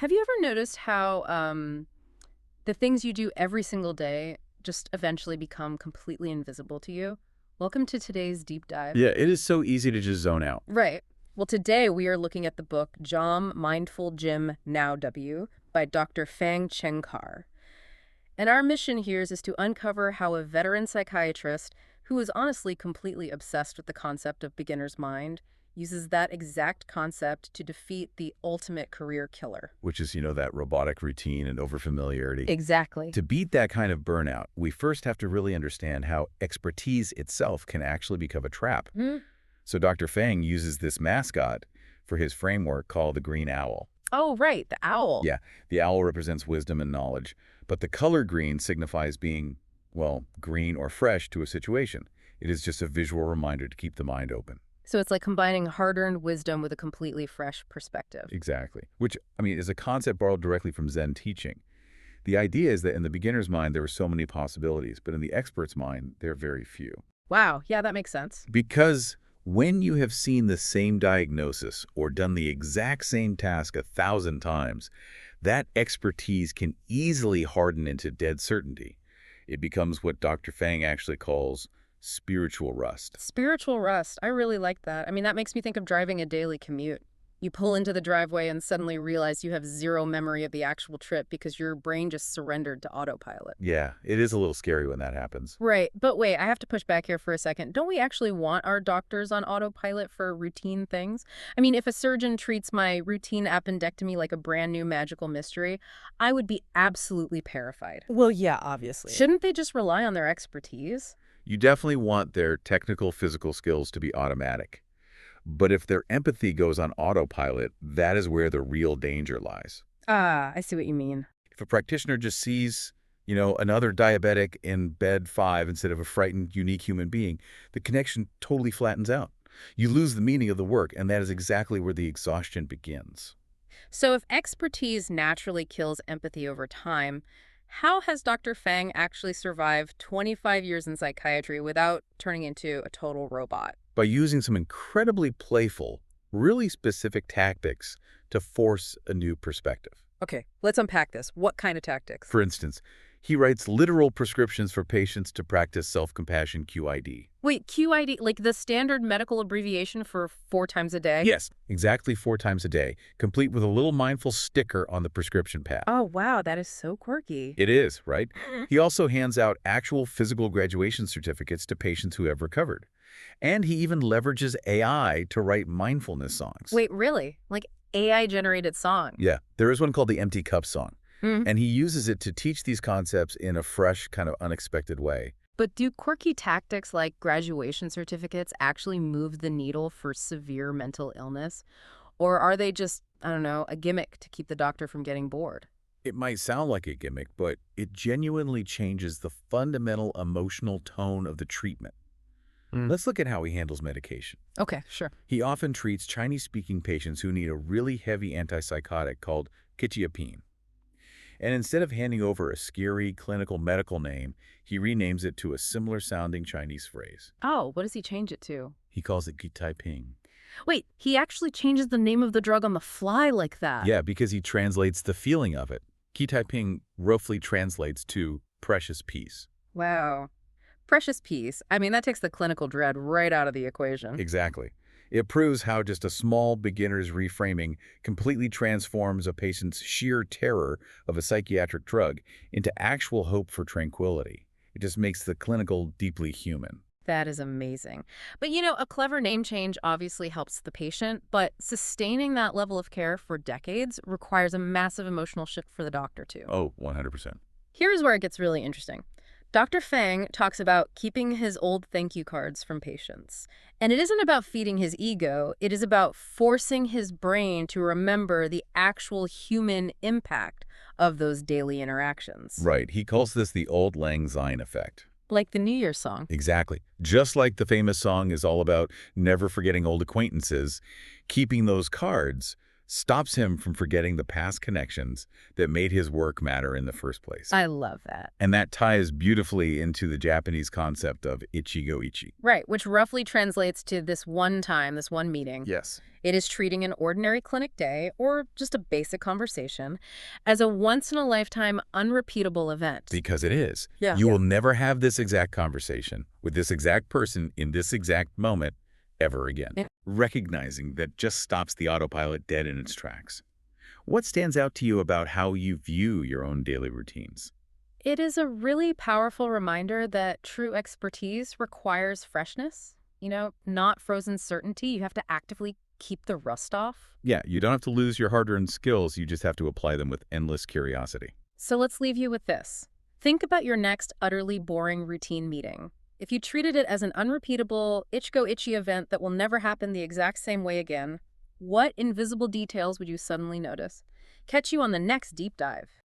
Have you ever noticed how the things you do every single day just eventually become completely invisible to you? Welcome to today's deep dive. Yeah, it is so easy to just zone out. Right. Well, today we are looking at the book Jom Mindful Jim Now W by Dr. Fang Chenkar. And our mission here is to uncover how a veteran psychiatrist who is honestly completely obsessed with the concept of beginner's mind uses that exact concept to defeat the ultimate career killer. Which is, that robotic routine and overfamiliarity. Exactly. To beat that kind of burnout, we first have to really understand how expertise itself can actually become a trap. So Dr. Fang uses this mascot for his framework called the green owl. Oh, right, the owl. Yeah, the owl represents wisdom and knowledge, but the color green signifies being, well, green or fresh to a situation. It is just a visual reminder to keep the mind open. So it's like combining hard-earned wisdom with a completely fresh perspective. Exactly. Which, is a concept borrowed directly from Zen teaching. The idea is that in the beginner's mind, there are so many possibilities, but in the expert's mind, there are very few. Wow, yeah, that makes sense. Because when you have seen the same diagnosis or done the exact same task 1,000 times, that expertise can easily harden into dead certainty. It becomes what Dr. Fang actually calls spiritual rust. Spiritual rust. I really like that. That makes me think of driving a daily commute. You pull into the driveway and suddenly realize you have zero memory of the actual trip because your brain just surrendered to autopilot. Yeah, it is a little scary when that happens. Right. But wait, I have to push back here for a second. Don't we actually want our doctors on autopilot for routine things? If a surgeon treats my routine appendectomy like a brand new magical mystery, I would be absolutely terrified. Well, yeah, obviously. Shouldn't they just rely on their expertise? You definitely want their technical physical skills to be automatic. But if their empathy goes on autopilot, that is where the real danger lies. Ah, I see what you mean. If a practitioner just sees, another diabetic in bed 5 instead of a frightened, unique human being, the connection totally flattens out. You lose the meaning of the work, and that is exactly where the exhaustion begins. So if expertise naturally kills empathy over time, how has Dr. Fang actually survived 25 years in psychiatry without turning into a total robot? By using some incredibly playful, really specific tactics to force a new perspective. Okay, let's unpack this. What kind of tactics? For instance, he writes literal prescriptions for patients to practice self-compassion QID. Wait, QID, like the standard medical abbreviation for 4 times a day? Yes, exactly 4 times a day, complete with a little mindful sticker on the prescription pad. Oh, wow, that is so quirky. It is, right? He also hands out actual physical graduation certificates to patients who have recovered. And he even leverages AI to write mindfulness songs. Wait, really? Like AI-generated song? Yeah, there is one called the Empty Cup song. And he uses it to teach these concepts in a fresh, kind of unexpected way. But do quirky tactics like graduation certificates actually move the needle for severe mental illness? Or are they just, a gimmick to keep the doctor from getting bored? It might sound like a gimmick, but it genuinely changes the fundamental emotional tone of the treatment. Let's look at how he handles medication. Okay, sure. He often treats Chinese-speaking patients who need a really heavy antipsychotic called quetiapine. And instead of handing over a scary clinical medical name, he renames it to a similar-sounding Chinese phrase. Oh, what does he change it to? He calls it Qi-Tai-Ping. Wait, he actually changes the name of the drug on the fly like that? Yeah, because he translates the feeling of it. Qi-Tai-Ping roughly translates to precious peace. Wow. Precious peace. That takes the clinical dread right out of the equation. Exactly. It proves how just a small beginner's reframing completely transforms a patient's sheer terror of a psychiatric drug into actual hope for tranquility. It just makes the clinical deeply human. That is amazing. But a clever name change obviously helps the patient, but sustaining that level of care for decades requires a massive emotional shift for the doctor too. Oh, 100%. Here's where it gets really interesting. Dr. Fang talks about keeping his old thank you cards from patients. And it isn't about feeding his ego. It is about forcing his brain to remember the actual human impact of those daily interactions. Right. He calls this the Auld Lang Syne effect. Like the New Year's song. Exactly. Just like the famous song is all about never forgetting old acquaintances, keeping those cards stops him from forgetting the past connections that made his work matter in the first place. I love that. And that ties beautifully into the Japanese concept of ichigo ichi. Right, which roughly translates to this one time, this one meeting. Yes. It is treating an ordinary clinic day, or just a basic conversation, as a once-in-a-lifetime, unrepeatable event. Because it is. Yeah. You will never have this exact conversation with this exact person in this exact moment ever again. Yeah. Recognizing that just stops the autopilot dead in its tracks. What stands out to you about how you view your own daily routines? It is a really powerful reminder that true expertise requires freshness, not frozen certainty. You have to actively keep the rust off. Yeah, you don't have to lose your hard-earned skills. You just have to apply them with endless curiosity. So let's leave you with this. Think about your next utterly boring routine meeting. If you treated it as an unrepeatable, itch-go-itchy event that will never happen the exact same way again, what invisible details would you suddenly notice? Catch you on the next deep dive.